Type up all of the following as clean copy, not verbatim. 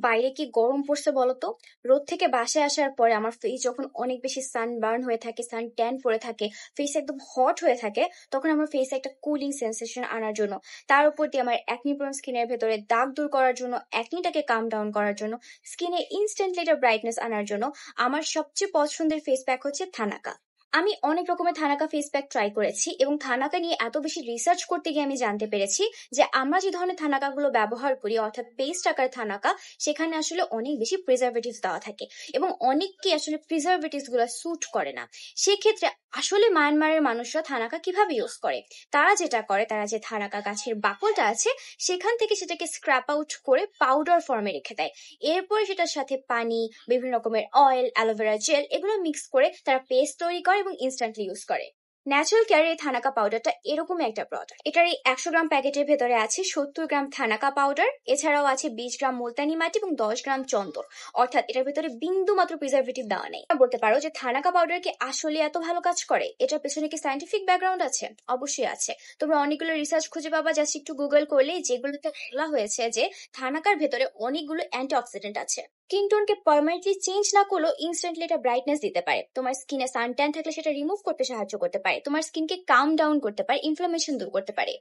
বাইরে কি গরম পড়ছে বলতো? রোদ থেকে বাসায় আসার পরে আমার ফেস যখন অনেক বেশি সানবার্ন হয়ে থাকে, সান ট্যান পড়ে থাকে, ফেস একদম হট হয়ে থাকে, তখন আমার ফেসে একটা কুলিং সেন্সেশন আনার জন্য, তার উপর দিয়ে আমার অ্যাকনি প্রোন স্কিনের ভেতরে দাগ দূর করার জন্য, অ্যাকনিটাকে কাম ডাউন করার জন্য, স্কিনে ইনস্ট্যান্টলি একটা ব্রাইটনেস আনার জন্য আমার সবচেয়ে পছন্দের ফেস প্যাক হচ্ছে থানাকা। আমি অনেক রকমের থানাকা ফেস প্যাক ট্রাই করেছি এবং থানাকা নিয়ে এত বেশি রিসার্চ করতে গিয়ে আমি জানতে পেরেছি যে আমরা যে ধরনের থানাকাগুলো ব্যবহার করি, অর্থাৎ পেস্ট আকার থানাকা, সেখানে আসলে অনেক বেশি প্রিজারভেটিভস দেওয়া থাকে এবং অনেককে আসলে প্রিজারভেটিভস গুলো স্যুট করে না। সেক্ষেত্রে আসলে মায়ানমারের মানুষরা থানাকা কিভাবে ইউজ করে, তারা যেটা করে, তারা যে থানাকা গাছের বাকলটা আছে সেখান থেকে সেটাকে স্ক্র্যাপ আউট করে পাউডার ফর্মে রেখে দেয়। এরপরে সেটার সাথে পানি, বিভিন্ন রকমের অয়েল, অ্যালোভেরা জেল এগুলো মিক্স করে তারা পেস্ট তৈরি করে এবং ইনস্ট্যান্টলি ইউজ করে। ন্যাচারাল কেয়ারের এই থানাকা পাউডারটা এরকমই একটা প্রোডাক্ট। এটার এই 100 গ্রাম প্যাকেটের ভেতরে আছে 70 গ্রাম থানাকা পাউডার, এছাড়াও আছে 20 গ্রাম মুলতানি মাটি এবং 10 গ্রাম চন্দন। অর্থাৎ এটার ভেতরে বিন্দু মাত্র প্রিজারভেটিভ দেওয়া নেই। বলতে পারো যে থানাকা পাউডার কি আসলে এত ভালো কাজ করে? এটার পেছনে কি সায়েন্টিফিক ব্যাকগ্রাউন্ড আছে? অবশ্যই আছে। তোমরা অনেকগুলো রিসার্চ খুঁজে পাবা, জাস্ট একটু গুগল করলেই, যেগুলোতে বলা হয়েছে যে থানাকার ভেতরে অনেকগুলো অ্যান্টিঅক্সিডেন্ট আছে। স্কিন টোনকে পার্মানেন্টলি চেঞ্জ না করলেও ইনস্ট্যান্টলি এটা ব্রাইটনেস দিতে পারে। তোমার স্কিনে সানট্যান থাকলে সেটা রিমুভ করতে সাহায্য করতে পারে, তোমার স্কিনকে কাম ডাউন করতে পারে, ইনফ্লামেশন দূর করতে পারে।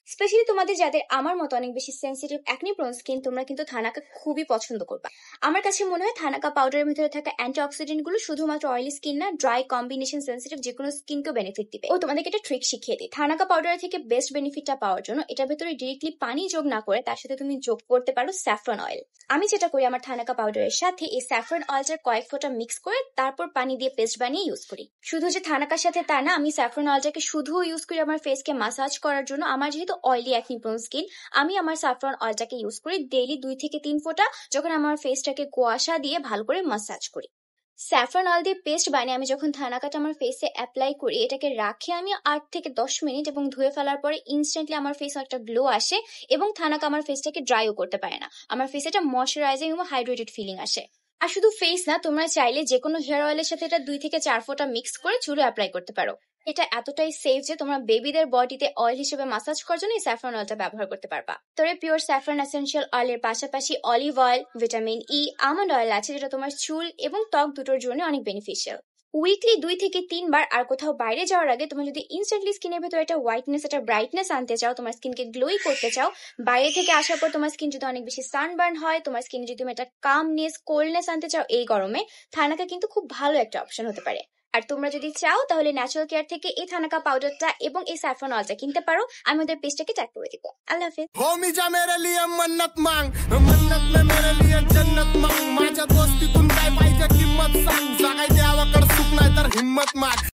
স্পেশালি তোমাদের যাদের আমার মতো অনেক বেশি সেন্সিটিভ অ্যাকনি প্রোন স্কিন, তোমরা কিন্তু থানাকা খুবই পছন্দ করবা। আমার কাছে মনে হয় থানাকা পাউডারের ভিতরে থাকা অ্যান্টিঅক্সিডেন্ট গুলো শুধুমাত্র অয়েলি স্কিন না, ড্রাই, কম্বিনেশন সেন্সিটিভ যে কোনো স্কিনকেও বেনিফিট দিবে। ও তোমাদেরকে একটা ট্রিক শিখিয়ে দিই। থানাকা পাউডার থেকে বেস্ট বেনিফিটটা পাওয়ার জন্য এটার ভেতরে ডিরেক্টলি পানি যোগ না করে তার সাথে তুমি যোগ করতে পারো স্যাফরন অয়েল। আমি যেটা করি, আমার থানাকা পাউডারের সাথে এই স্যাফরন অয়েলটার কয়েক ফোঁটা মিক্স করে তারপর পানি দিয়ে পেস্ট বানিয়ে ইউজ করি। শুধু যে থানাকার সাথে তা না, আমি স্যাফরন অয়েলটাকে শুধু ইউজ করি আমার ফেসকে মাসাজ করার জন্য। আমার যেহেতু অয়েলি অ্যাকনি প্রোন স্কিন, আমি আমার স্যাফরন অয়েলটাকে ইউজ করি ডেইলি 2 থেকে 3 ফোঁটা, যখন আমার ফেসটাকে কুয়াশা দিয়ে ভালো করে মাসাজ করি। স্যাফরন অয়েল দিয়ে পেস্ট বানিয়ে আমি যখন থানাকাটা আমার ফেসে অ্যাপ্লাই করি, এটাকে রাখি আমি 8 থেকে 10 মিনিট এবং ধুয়ে ফেলার পরে ইনস্ট্যান্টলি আমার ফেসে একটা গ্লো আসে এবং থানাকা আমার ফেসটাকে ড্রাইও করতে পারে না। আমার ফেসে একটা ময়শ্চারাইজিং এবং হাইড্রেটেড ফিলিং আসে। আর শুধু ফেস না, তোমরা চাইলে যে কোনো হেয়ার অয়েলের সাথে এটা 2 থেকে 4 ফোঁটা মিক্স করে চুলে অ্যাপ্লাই করতে পারো। এটা এতটাই সেফ যে তোমরা বেবিদের বডিতে অয়েল হিসেবে মাসাজ করার জন্য এই স্যাফরন অয়েলটা ব্যবহার করতে পারবা। তবে পিওর স্যাফরন এসেনশিয়াল অয়েলের পাশাপাশি olive oil, vitamin E, almond oil আছে, যেটা তোমার চুল এবং ত্বক দুটোর জন্য অনেক বেনিফিশিয়াল। উইকলি 2 থেকে 3 বার আর কোথাও বাইরে যাওয়ার আগে তুমি যদি ইনস্ট্যান্টলি স্কিনের ভেতরে একটা হোয়াইটনেস, একটা ব্রাইটনেস আনতে চাও, তোমার স্কিনকে গ্লোই করতে চাও, বাইরে থেকে আসার পর তোমার স্কিন যদি অনেক বেশি সানবার্ন হয়, তোমার স্কিনে যদি তুমি একটা কামনেস, কোল্ডনেস আনতে চাও এই গরমে, থানাকা কিন্তু খুব ভালো একটা অপশন হতে পারে। আর তোমরা যদি চাও তাহলে ন্যাচারাল কেয়ার থেকে এই থানাকা পাউডারটা এবং এই স্যাফরন অয়েলটা কিনতে পারো। আমি ওদের পেজটাকে ট্যাগ করে দিব। আল্লাহ হাফেজ। होमी जा मेरे लिए मन्नत मांग, मन्नत में मेरे लिए जन्नत मांग. माझ्या दोस्तीतून काय पाहिजे किंमत सांग, जागाय द्यावाकडे सुख नाही तर हिम्मत माग.